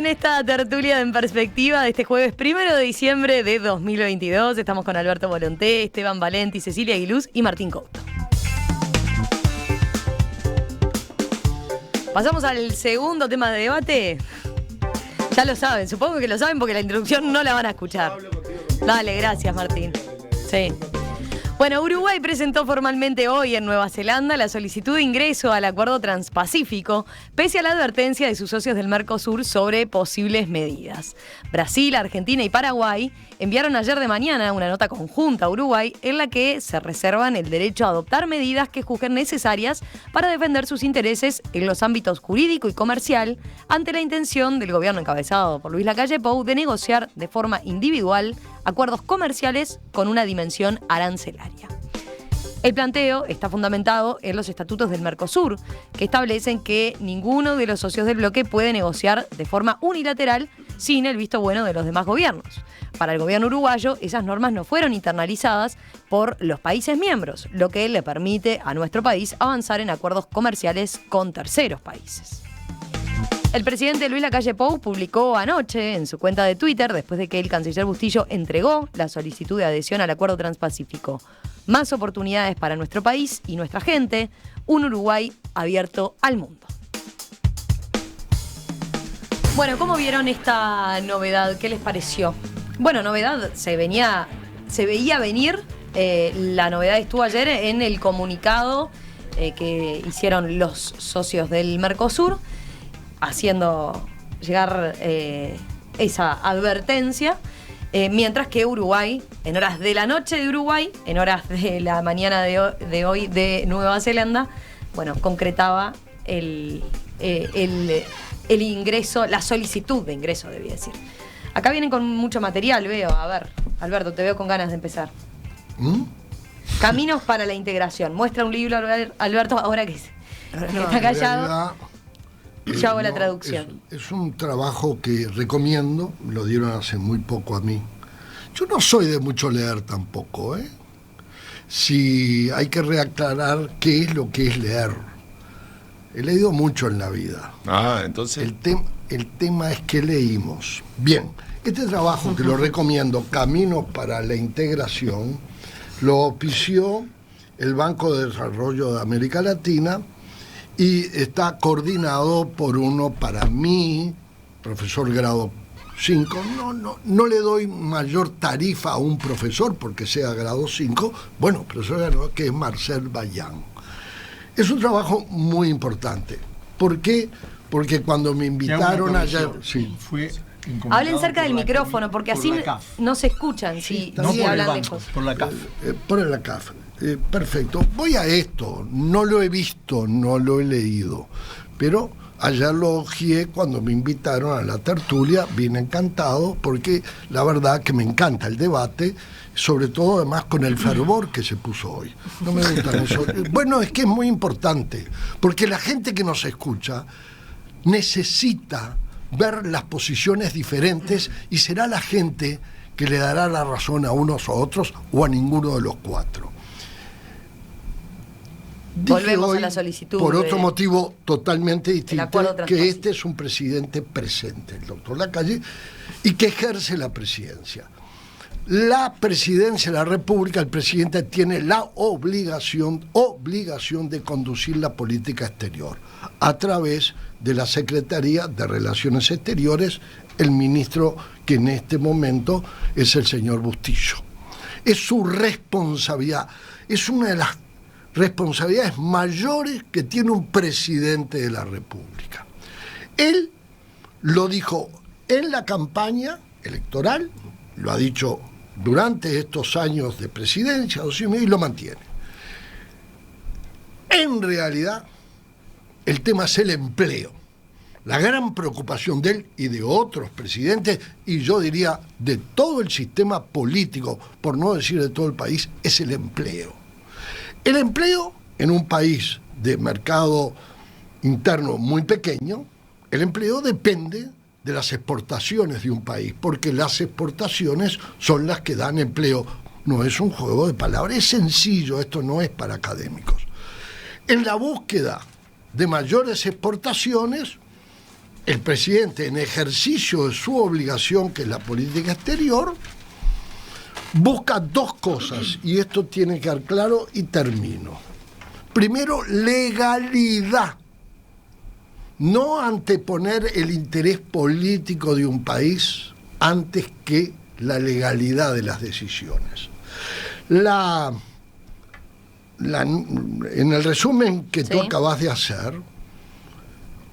en esta tertulia de En Perspectiva de este jueves 1 de diciembre de 2022. Estamos con Alberto Volonté, Esteban Valenti, Cecilia Aguiluz y Martín Couto. Pasamos al segundo tema de debate. Ya lo saben, supongo que lo saben porque la introducción no la van a escuchar. Dale, gracias Martín. Sí. Bueno, Uruguay presentó formalmente hoy en Nueva Zelanda la solicitud de ingreso al Acuerdo Transpacífico, pese a la advertencia de sus socios del Mercosur sobre posibles medidas. Brasil, Argentina y Paraguay enviaron ayer de mañana una nota conjunta a Uruguay en la que se reservan el derecho a adoptar medidas que juzguen necesarias para defender sus intereses en los ámbitos jurídico y comercial ante la intención del gobierno encabezado por Luis Lacalle Pou de negociar de forma individual acuerdos comerciales con una dimensión arancelaria. El planteo está fundamentado en los estatutos del Mercosur, que establecen que ninguno de los socios del bloque puede negociar de forma unilateral sin el visto bueno de los demás gobiernos. Para el gobierno uruguayo, esas normas no fueron internalizadas por los países miembros, lo que le permite a nuestro país avanzar en acuerdos comerciales con terceros países. El presidente Luis Lacalle Pou publicó anoche en su cuenta de Twitter, después de que el canciller Bustillo entregó la solicitud de adhesión al Acuerdo Transpacífico: más oportunidades para nuestro país y nuestra gente, un Uruguay abierto al mundo. Bueno, ¿cómo vieron esta novedad? ¿Qué les pareció? Bueno, novedad, se veía venir. La novedad estuvo ayer en el comunicado que hicieron los socios del Mercosur, haciendo llegar esa advertencia, mientras que Uruguay, en horas de la noche de Uruguay, en horas de la mañana de hoy de Nueva Zelanda, bueno, concretaba el ingreso, la solicitud de ingreso, debía decir. Acá vienen con mucho material, veo. A ver, Alberto, te veo con ganas de empezar. Caminos para la integración. Muestra un libro, Alberto, ahora que está callado. Yo hago la traducción. Es un trabajo que recomiendo, lo dieron hace muy poco a mí. Yo no soy de mucho leer tampoco, ¿eh? Si hay que reaclarar qué es lo que es leer. He leído mucho en la vida. Entonces... El tema es que leímos. Bien, este trabajo que lo recomiendo, Caminos para la Integración, lo auspició el Banco de Desarrollo de América Latina, y está coordinado por uno, para mí, profesor grado 5. No le doy mayor tarifa a un profesor porque sea grado 5. Bueno, profesor grado, que es Marcel Bayán. Es un trabajo muy importante. ¿Por qué? Porque cuando me invitaron ayer... Sí. Hablen cerca del micrófono, porque así no se escuchan si hablan lejos. Por la CAF. Por la CAF. Perfecto. Voy a esto. No lo he visto, no lo he leído. Pero ayer lo ojeé cuando me invitaron a la tertulia. Vine encantado porque la verdad que me encanta el debate, sobre todo además con el fervor que se puso hoy. No me gusta eso. Bueno, es que es muy importante, porque la gente que nos escucha necesita ver las posiciones diferentes y será la gente que le dará la razón a unos o otros o a ninguno de los cuatro. Volvemos a la solicitud. Por otro motivo totalmente distinto, que este es un presidente presente, el doctor Lacalle, y que ejerce la presidencia. La presidencia de la República, el presidente tiene la obligación de conducir la política exterior a través de la Secretaría de Relaciones Exteriores, el ministro que en este momento es el señor Bustillo. Es su responsabilidad, es una de las responsabilidades mayores que tiene un presidente de la República. Él lo dijo en la campaña electoral, lo ha dicho durante estos años de presidencia, y lo mantiene. En realidad, el tema es el empleo. La gran preocupación de él y de otros presidentes, y yo diría de todo el sistema político, por no decir de todo el país, es el empleo. El empleo en un país de mercado interno muy pequeño, el empleo depende de las exportaciones de un país, porque las exportaciones son las que dan empleo. No es un juego de palabras, es sencillo, esto no es para académicos. En la búsqueda de mayores exportaciones, el presidente, en ejercicio de su obligación, que es la política exterior, busca dos cosas, y esto tiene que quedar claro y termino. Primero, legalidad. No anteponer el interés político de un país antes que la legalidad de las decisiones. En el resumen que tú acabas de hacer,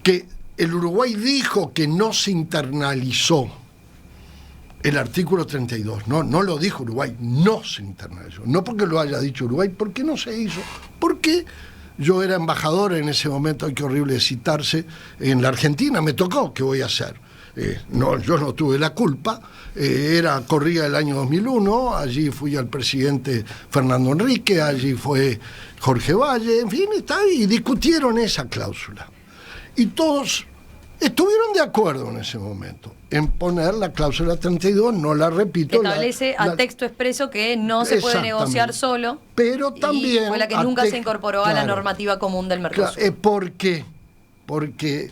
que el Uruguay dijo que no se internalizó el artículo 32, no lo dijo Uruguay, no se internalizó, no porque lo haya dicho Uruguay, porque no se hizo, porque yo era embajador en ese momento, ay, qué horrible citarse, en la Argentina, me tocó, ¿qué voy a hacer? Yo no tuve la culpa, corría el año 2001, allí fui al presidente Fernando Henrique, allí fue Jorge Valle, en fin, y discutieron esa cláusula. Y todos estuvieron de acuerdo en ese momento en poner la cláusula 32, no la repito. Que establece a texto expreso que no se puede negociar solo, pero también fue la que nunca se incorporó a la normativa común del Mercosur. ¿Por qué? Porque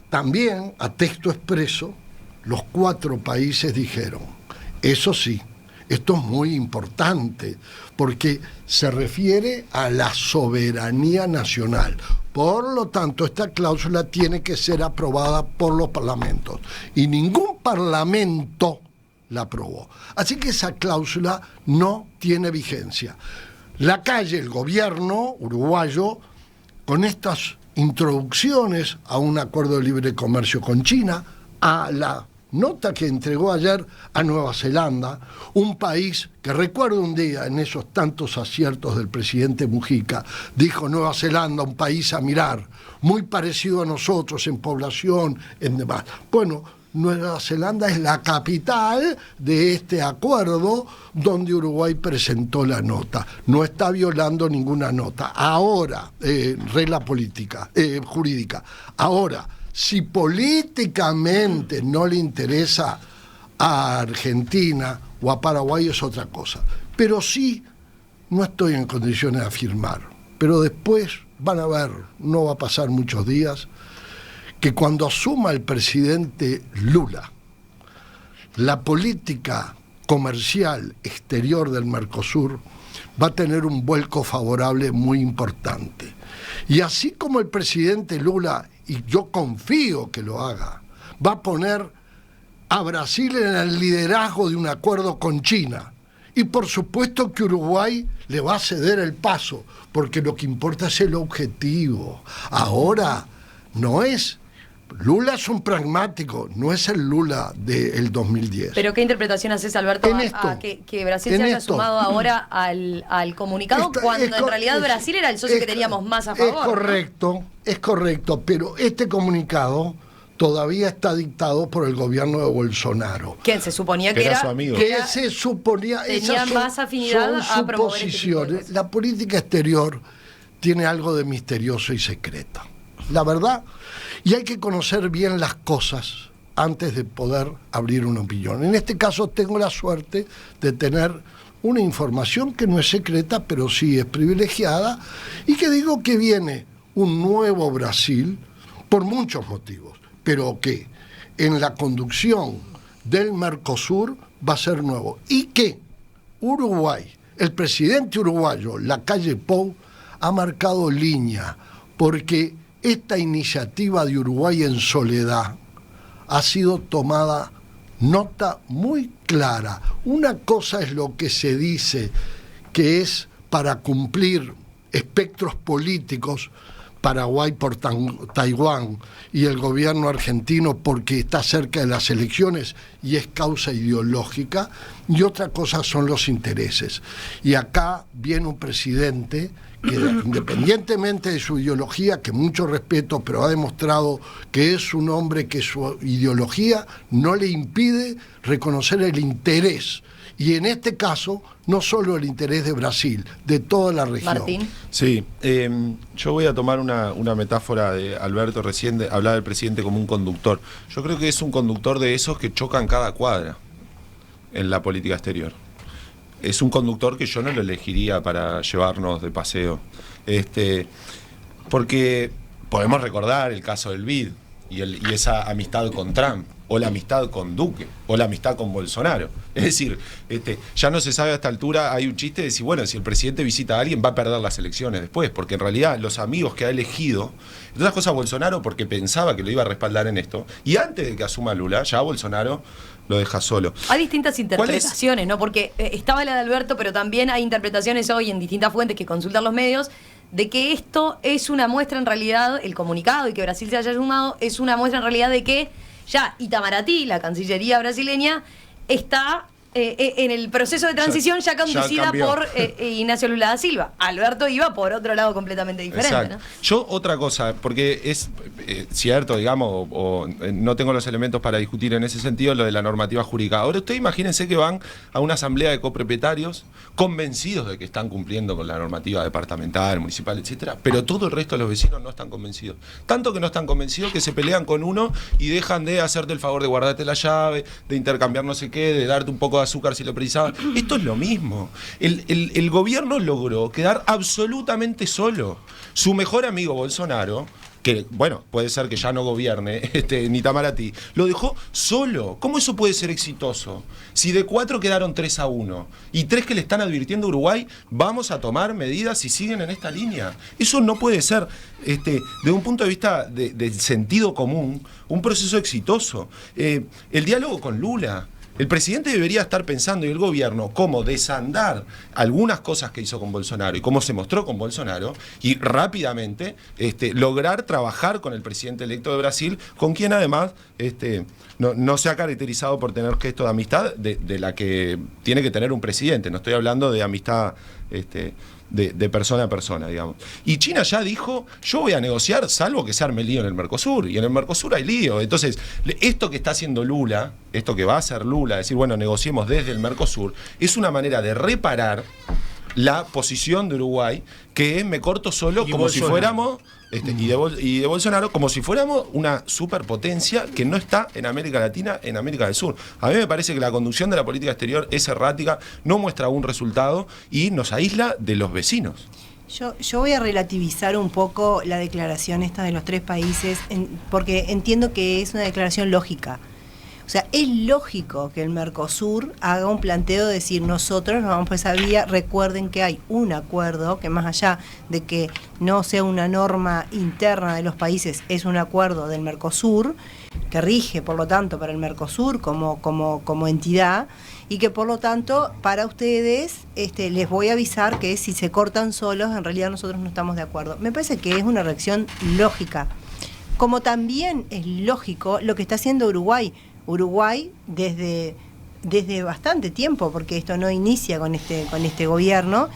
también a texto expreso los 4 países dijeron, eso sí, esto es muy importante, porque se refiere a la soberanía nacional. Por lo tanto, esta cláusula tiene que ser aprobada por los parlamentos. Y ningún parlamento la aprobó. Así que esa cláusula no tiene vigencia. Lacalle, el gobierno uruguayo, con estas introducciones a un acuerdo de libre comercio con China, a la nota que entregó ayer a Nueva Zelanda, un país que recuerdo un día en esos tantos aciertos del presidente Mujica, dijo Nueva Zelanda, un país a mirar, muy parecido a nosotros en población, en demás. Bueno, Nueva Zelanda es la capital de este acuerdo donde Uruguay presentó la nota. No está violando ninguna nota. Ahora, regla política, jurídica. Ahora, si políticamente no le interesa a Argentina o a Paraguay es otra cosa. Pero sí, no estoy en condiciones de afirmar. Pero después van a ver, no va a pasar muchos días, que cuando asuma el presidente Lula la política comercial exterior del Mercosur va a tener un vuelco favorable muy importante. Y así como el presidente Lula, y yo confío que lo haga, va a poner a Brasil en el liderazgo de un acuerdo con China. Y por supuesto que Uruguay le va a ceder el paso, porque lo que importa es el objetivo. Ahora, no es... Lula es un pragmático, no es el Lula del 2010. ¿Pero qué interpretación haces, Alberto, a que Brasil se haya sumado ahora al comunicado, cuando en realidad Brasil era el socio que teníamos más a favor? Es correcto, pero este comunicado todavía está dictado por el gobierno de Bolsonaro. ¿Quién se suponía que era su amigo? Que se suponía... Tenía más afinidad a promover este tipo de cosas. La política exterior tiene algo de misterioso y secreto. La verdad... Y hay que conocer bien las cosas antes de poder abrir una opinión. En este caso tengo la suerte de tener una información que no es secreta, pero sí es privilegiada, y que digo que viene un nuevo Brasil por muchos motivos, pero que en la conducción del Mercosur va a ser nuevo. Y que Uruguay, el presidente uruguayo, Lacalle Pou, ha marcado línea, porque esta iniciativa de Uruguay en soledad ha sido tomada nota muy clara. Una cosa es lo que se dice que es para cumplir espectros políticos, Paraguay por Taiwán y el gobierno argentino porque está cerca de las elecciones y es causa ideológica, y otra cosa son los intereses. Y acá viene un presidente que, independientemente de su ideología, que mucho respeto, pero ha demostrado que es un hombre que su ideología no le impide reconocer el interés. Y en este caso, no solo el interés de Brasil, de toda la región. Martín. Sí, yo voy a tomar una metáfora de Alberto recién, hablaba del presidente como un conductor. Yo creo que es un conductor de esos que chocan cada cuadra en la política exterior. Es un conductor que yo no lo elegiría para llevarnos de paseo. Porque podemos recordar el caso del BID, y esa amistad con Trump, o la amistad con Duque, o la amistad con Bolsonaro. Es decir, ya no se sabe a esta altura, hay un chiste de decir, bueno, si el presidente visita a alguien va a perder las elecciones después, porque en realidad los amigos que ha elegido, entre otras cosas Bolsonaro porque pensaba que lo iba a respaldar en esto, y antes de que asuma Lula, ya Bolsonaro lo deja solo. Hay distintas interpretaciones, ¿no? Porque estaba la de Alberto, pero también hay interpretaciones hoy en distintas fuentes que consultan los medios, de que esto es una muestra en realidad, el comunicado y que Brasil se haya sumado, es una muestra en realidad de que ya Itamaraty, la Cancillería brasileña, está en el proceso de transición ya conducida por Ignacio Lula da Silva. Alberto iba por otro lado completamente diferente, ¿no? Yo otra cosa, porque es cierto, digamos, no tengo los elementos para discutir en ese sentido lo de la normativa jurídica. Ahora ustedes imagínense que van a una asamblea de copropietarios convencidos de que están cumpliendo con la normativa departamental, municipal, etcétera, pero todo el resto de los vecinos no están convencidos. Tanto que no están convencidos que se pelean con uno y dejan de hacerte el favor de guardarte la llave, de intercambiar no sé qué, de darte un poco de azúcar si lo precisaban. Esto es lo mismo. El gobierno logró quedar absolutamente solo. Su mejor amigo Bolsonaro, que, bueno, puede ser que ya no gobierne en Itamaraty, lo dejó solo. ¿Cómo eso puede ser exitoso? Si de 4 quedaron 3-1 y 3 que le están advirtiendo a Uruguay, vamos a tomar medidas si siguen en esta línea. Eso no puede ser, desde un punto de vista del sentido común, un proceso exitoso. El diálogo con Lula. El presidente debería estar pensando, y el gobierno, cómo desandar algunas cosas que hizo con Bolsonaro y cómo se mostró con Bolsonaro, y rápidamente lograr trabajar con el presidente electo de Brasil, con quien además no se ha caracterizado por tener gesto de amistad de la que tiene que tener un presidente. No estoy hablando de amistad de persona a persona, digamos. Y China ya dijo, yo voy a negociar salvo que se arme lío en el Mercosur, y en el Mercosur hay lío. Entonces, esto que está haciendo Lula, esto que va a hacer Lula, decir, bueno, negociemos desde el Mercosur, es una manera de reparar la posición de Uruguay, que me corto solo como Bolsonaro. Si fuéramos... y de Bolsonaro, como si fuéramos una superpotencia que no está en América Latina, en América del Sur. A mí me parece que la conducción de la política exterior es errática, no muestra un resultado y nos aísla de los vecinos. Yo voy a relativizar un poco la declaración esta de los 3 países, porque entiendo que es una declaración lógica. O sea, es lógico que el Mercosur haga un planteo de decir, nosotros nos vamos por esa vía. Recuerden que hay un acuerdo que, más allá de que no sea una norma interna de los países, es un acuerdo del Mercosur que rige, por lo tanto, para el Mercosur como entidad, y que por lo tanto para ustedes les voy a avisar que si se cortan solos, en realidad nosotros no estamos de acuerdo. Me parece que es una reacción lógica, como también es lógico lo que está haciendo Uruguay. Uruguay desde bastante tiempo, porque esto no inicia con este gobierno,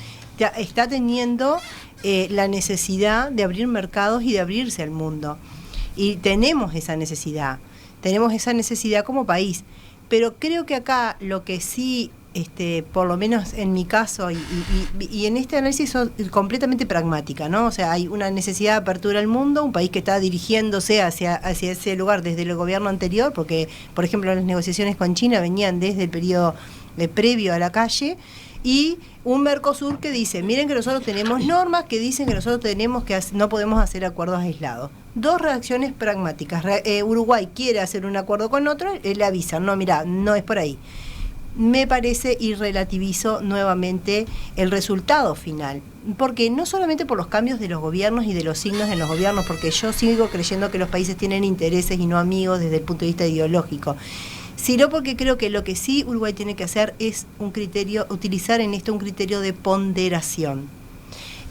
está teniendo la necesidad de abrir mercados y de abrirse al mundo. Y tenemos esa necesidad como país. Pero creo que acá lo que sí, por lo menos en mi caso, y en este análisis son completamente pragmática, ¿no? O sea, hay una necesidad de apertura al mundo, un país que está dirigiéndose hacia ese lugar desde el gobierno anterior, porque, por ejemplo, las negociaciones con China venían desde el periodo previo a la calle, y un Mercosur que dice, miren que nosotros tenemos normas que dicen que nosotros no podemos hacer acuerdos aislados. 2 reacciones pragmáticas. Uruguay quiere hacer un acuerdo con otro, le avisan, no, mira, no es por ahí. Me parece, y relativizo nuevamente el resultado final, porque no solamente por los cambios de los gobiernos y de los signos en los gobiernos, porque yo sigo creyendo que los países tienen intereses y no amigos desde el punto de vista ideológico, sino porque creo que lo que sí Uruguay tiene que hacer es utilizar en esto un criterio de ponderación,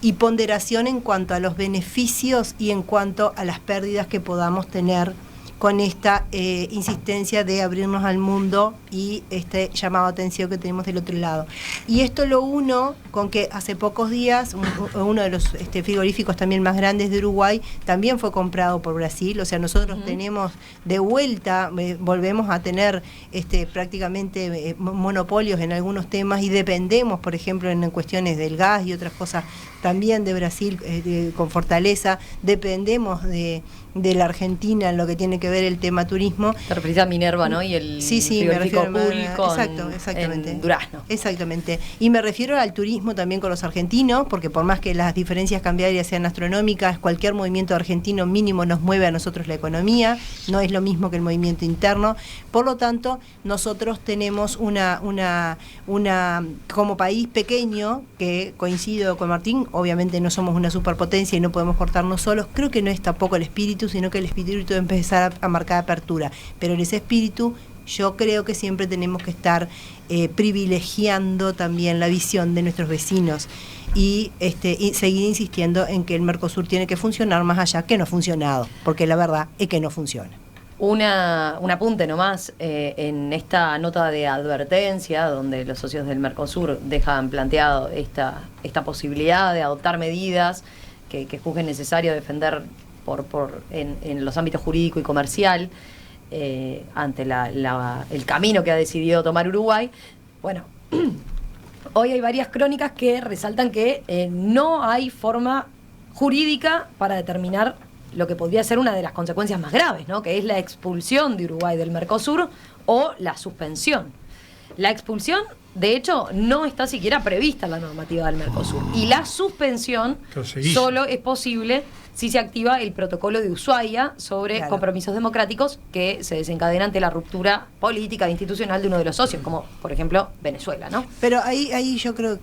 y ponderación en cuanto a los beneficios y en cuanto a las pérdidas que podamos tener con esta insistencia de abrirnos al mundo y este llamado a atención que tenemos del otro lado. Y esto lo uno con que hace pocos días uno de los frigoríficos también más grandes de Uruguay también fue comprado por Brasil. O sea, nosotros tenemos de vuelta, volvemos a tener prácticamente monopolios en algunos temas, y dependemos, por ejemplo, en cuestiones del gas y otras cosas, también de Brasil con fortaleza, dependemos de la Argentina en lo que tiene que ver el tema turismo. Te referís a Minerva, ¿no? Y el frigorífico público exactamente. En Durazno. Exactamente. Y me refiero al turismo también con los argentinos, porque por más que las diferencias cambiarias sean astronómicas, cualquier movimiento argentino mínimo nos mueve a nosotros la economía, no es lo mismo que el movimiento interno. Por lo tanto, nosotros tenemos una como país pequeño, que coincido con Martín, obviamente no somos una superpotencia y no podemos cortarnos solos, creo que no es tampoco el espíritu, sino que el espíritu debe empezar a marcar apertura, pero en ese espíritu yo creo que siempre tenemos que estar privilegiando también la visión de nuestros vecinos y seguir insistiendo en que el Mercosur tiene que funcionar más allá que no ha funcionado, porque la verdad es que no funciona. Un apunte nomás, en esta nota de advertencia, donde los socios del Mercosur dejan planteado esta posibilidad de adoptar medidas que juzguen necesario defender en los ámbitos jurídico y comercial, ante el camino que ha decidido tomar Uruguay. Bueno, hoy hay varias crónicas que resaltan que no hay forma jurídica para determinar lo que podría ser una de las consecuencias más graves, ¿no? Que es la expulsión de Uruguay del Mercosur o la suspensión. La expulsión, de hecho, no está siquiera prevista en la normativa del Mercosur. Y la suspensión solo es posible si se activa el protocolo de Ushuaia sobre compromisos democráticos que se desencadena ante la ruptura política e institucional de uno de los socios, como por ejemplo Venezuela, ¿no? Pero ahí yo creo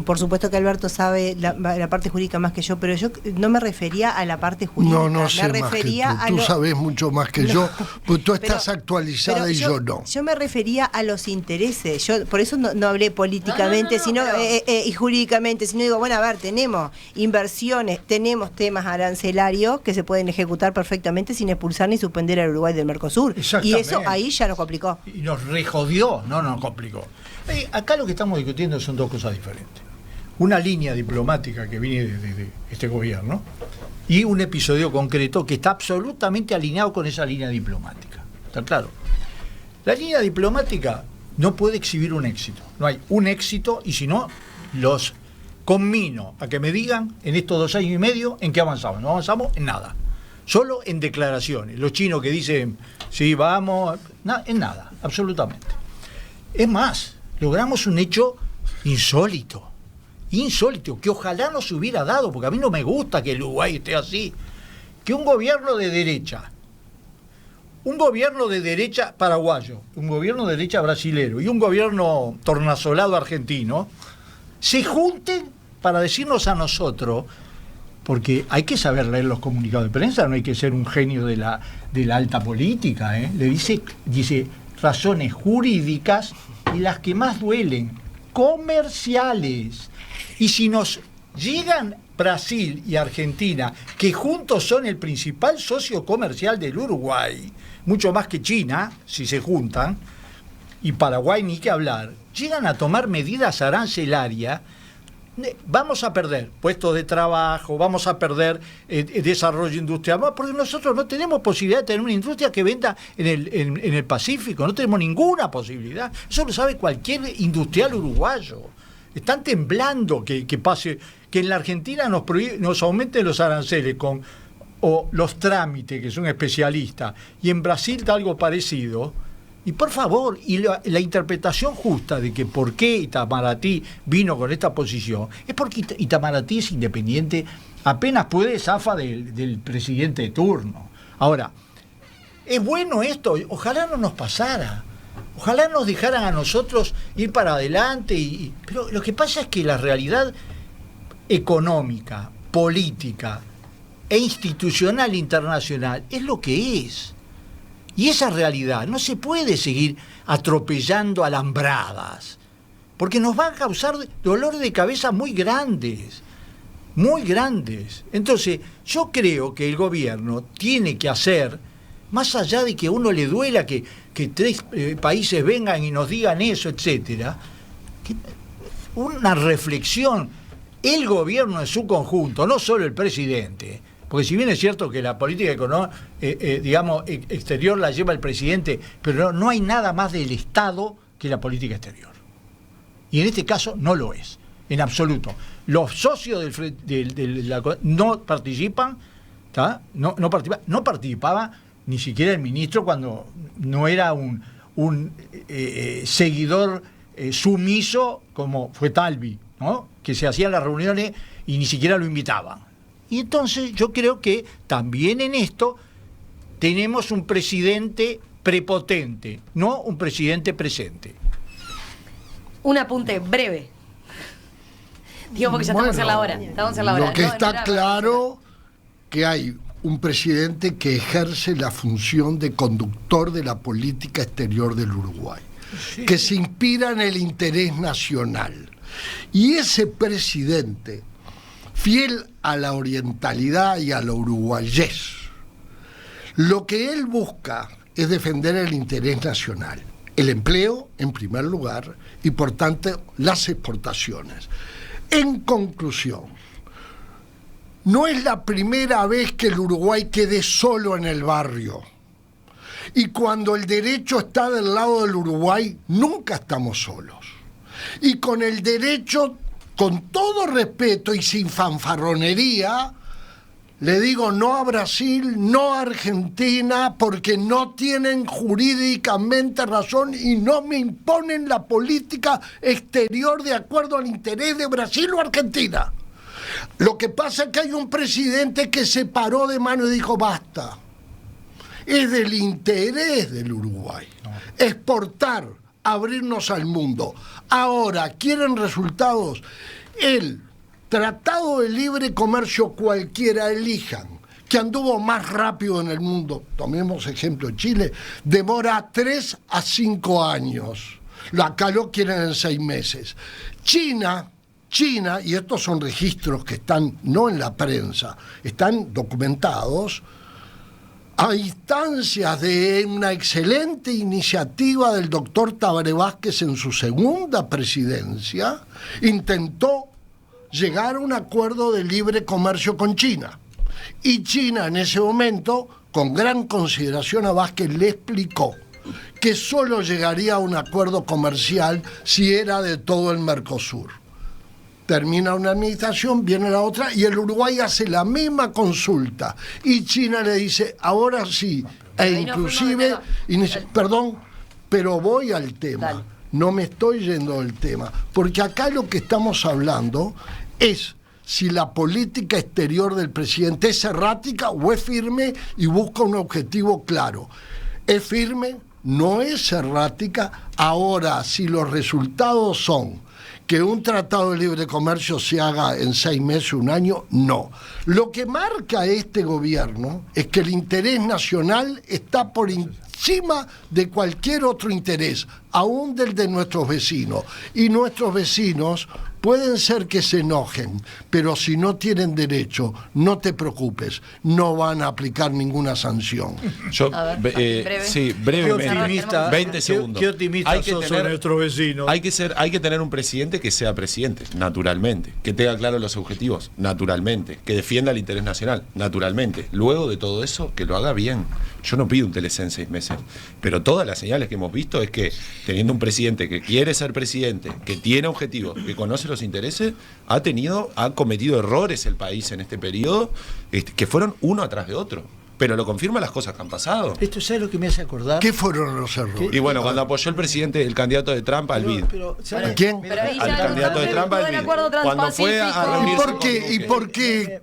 por supuesto que Alberto sabe la parte jurídica más que yo, pero yo no me refería a la parte jurídica. No sé, me refería más que tú sabes mucho más que yo, pues tú estás actualizada y yo no. Yo me refería a los intereses, yo por eso no hablé políticamente, sino y jurídicamente, sino digo, bueno, a ver, tenemos inversiones, tenemos temas arancelarios que se pueden ejecutar perfectamente sin expulsar ni suspender al Uruguay del Mercosur. Y eso ahí ya nos complicó. Y nos rejodió, no nos complicó. Acá lo que estamos discutiendo son dos cosas diferentes. Una línea diplomática que viene de este gobierno y un episodio concreto que está absolutamente alineado con esa línea diplomática. ¿Está claro? La línea diplomática no puede exhibir un éxito. No hay un éxito y si no, los conmino a que me digan en estos 2 años y medio en qué avanzamos. No avanzamos en nada. Solo en declaraciones. Los chinos que dicen, sí, vamos, en nada, absolutamente. Es más, logramos un hecho insólito, que ojalá no se hubiera dado, porque a mí no me gusta que el Uruguay esté así. Que un gobierno de derecha paraguayo, un gobierno de derecha brasilero y un gobierno tornasolado argentino se junten para decirnos a nosotros, porque hay que saber leer los comunicados de prensa, no hay que ser un genio de la alta política, le dice razones jurídicas y las que más duelen, comerciales. Y si nos llegan Brasil y Argentina, que juntos son el principal socio comercial del Uruguay, mucho más que China, si se juntan, y Paraguay ni que hablar, llegan a tomar medidas arancelarias, vamos a perder puestos de trabajo, vamos a perder desarrollo industrial, porque nosotros no tenemos posibilidad de tener una industria que venda en el Pacífico, no tenemos ninguna posibilidad. Eso lo sabe cualquier industrial uruguayo. Están temblando que pase, que en la Argentina nos aumenten los aranceles o los trámites, que son especialistas, y en Brasil algo parecido. Y por favor, y la interpretación justa de que por qué Itamaraty vino con esta posición, es porque Itamaraty es independiente, apenas puede, zafa del presidente de turno. Ahora, es bueno esto, ojalá no nos pasara, ojalá nos dejaran a nosotros ir para adelante, pero lo que pasa es que la realidad económica, política e institucional internacional es lo que es. Y esa realidad no se puede seguir atropellando alambradas, porque nos va a causar dolores de cabeza muy grandes, muy grandes. Entonces, yo creo que el gobierno tiene que hacer, más allá de que a uno le duela que 3 países vengan y nos digan eso, etcétera, una reflexión, el gobierno en su conjunto, no solo el presidente. Porque si bien es cierto que la política económica, exterior la lleva el presidente, pero no hay nada más del Estado que la política exterior. Y en este caso no lo es. en absoluto. Los socios no participan, ¿tá? No participaba ni siquiera el ministro cuando no era un seguidor sumiso como fue Talvi, ¿no? Que se hacían las reuniones y ni siquiera lo invitaban. Y entonces yo creo que también en esto tenemos un presidente prepotente, no un presidente presente. Un apunte breve. Digo, porque ya estamos en la hora. Lo que está claro que hay un presidente que ejerce la función de conductor de la política exterior del Uruguay, que se inspira en el interés nacional. Y ese presidente, fiel a la orientalidad y a la uruguayés, lo que él busca es defender el interés nacional, el empleo en primer lugar y por tanto las exportaciones. En conclusión, no es la primera vez que el Uruguay quede solo en el barrio. Y cuando el derecho está del lado del Uruguay, nunca estamos solos. Y con el derecho, con todo respeto y sin fanfarronería, le digo no a Brasil, no a Argentina, porque no tienen jurídicamente razón y no me imponen la política exterior de acuerdo al interés de Brasil o Argentina. Lo que pasa es que hay un presidente que se paró de mano y dijo basta. Es del interés del Uruguay exportar, abrirnos al mundo. Ahora, ¿quieren resultados? El Tratado de Libre Comercio cualquiera elijan, que anduvo más rápido en el mundo, tomemos ejemplo Chile, demora 3 a 5 años. Acá lo quieren en 6 meses. China, y estos son registros que están no en la prensa, están documentados, a instancias de una excelente iniciativa del doctor Tabaré Vázquez en su segunda presidencia, intentó llegar a un acuerdo de libre comercio con China. Y China en ese momento, con gran consideración a Vázquez, le explicó que solo llegaría a un acuerdo comercial si era de todo el Mercosur. Termina una administración, viene la otra, y el Uruguay hace la misma consulta. Y China le dice, ahora sí, e inclusive, perdón, pero voy al tema. Dale. No me estoy yendo del tema, porque acá lo que estamos hablando es si la política exterior del presidente es errática o es firme y busca un objetivo claro. Es firme, no es errática. Ahora, si los resultados son que un tratado de libre comercio se haga en 6 meses, 1 año, no. Lo que marca este gobierno es que el interés nacional está por encima de cualquier otro interés, aún del de nuestros vecinos. Y nuestros vecinos pueden ser que se enojen, pero si no tienen derecho, no te preocupes, no van a aplicar ninguna sanción. Yo, breve. Sí, brevemente, 20 segundos. Qué optimista sos nuestros vecinos. Hay que tener un presidente que sea presidente, naturalmente, que tenga claros los objetivos, naturalmente, que defienda el interés nacional, naturalmente. Luego de todo eso, que lo haga bien. Yo no pido un TLC en 6 meses, pero todas las señales que hemos visto es que teniendo un presidente que quiere ser presidente, que tiene objetivos, que conoce los intereses, ha cometido errores el país en este periodo que fueron uno atrás de otro. Pero lo confirman las cosas que han pasado. Esto es lo que me hace acordar. ¿Qué fueron los errores? Y bueno, cuando apoyó el presidente, el candidato de Trump al BID. ¿A quién? Al candidato de Trump al BID. Cuando fue a reunirse. ¿Y por qué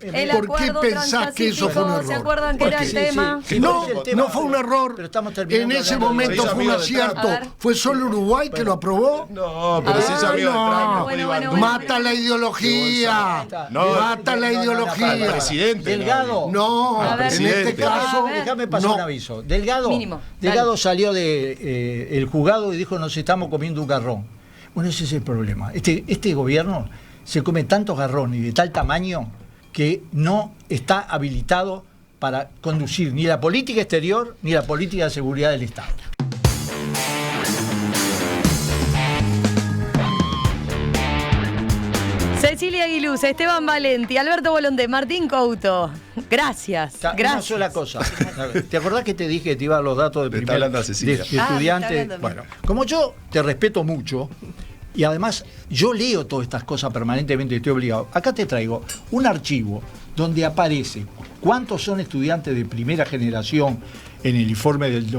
pensás que eso fue un error? ¿Se acuerdan que era el tema? No fue un error. En ese momento fue un acierto. ¿Fue solo Uruguay que lo aprobó? No, pero si es amigo de Trump. Mata la ideología. Mata la ideología. Presidente. Delgado. No, en este caso, déjame pasar un aviso. Delgado salió el juzgado y dijo nos estamos comiendo un garrón. Bueno, ese es el problema. Este gobierno se come tantos garrones y de tal tamaño que no está habilitado para conducir ni la política exterior ni la política de seguridad del Estado. Cecilia Aguiluz, Esteban Valenti, Alberto Bolondé, Martín Couto. Gracias. Una sola cosa. ¿Te acordás que te dije que te iba a los datos de estudiante? Bueno, como yo te respeto mucho, Y además, yo leo todas estas cosas permanentemente, estoy obligado. Acá te traigo un archivo donde aparece cuántos son estudiantes de primera generación en el informe del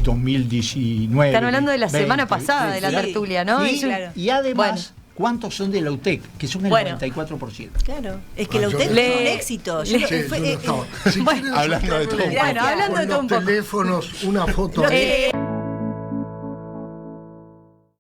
2019. Están hablando de la 20, semana pasada, de la tertulia, ¿no? Sí, claro. Y además, ¿cuántos son de la UTEC? Que son el 94%. Claro, es que la yo UTEC no fue un le- éxito. Sí, yo no estaba. Si Bueno, quieren hablando de todo un sacarle poco. Bueno, hablando con de todo un los poco. teléfonos una foto.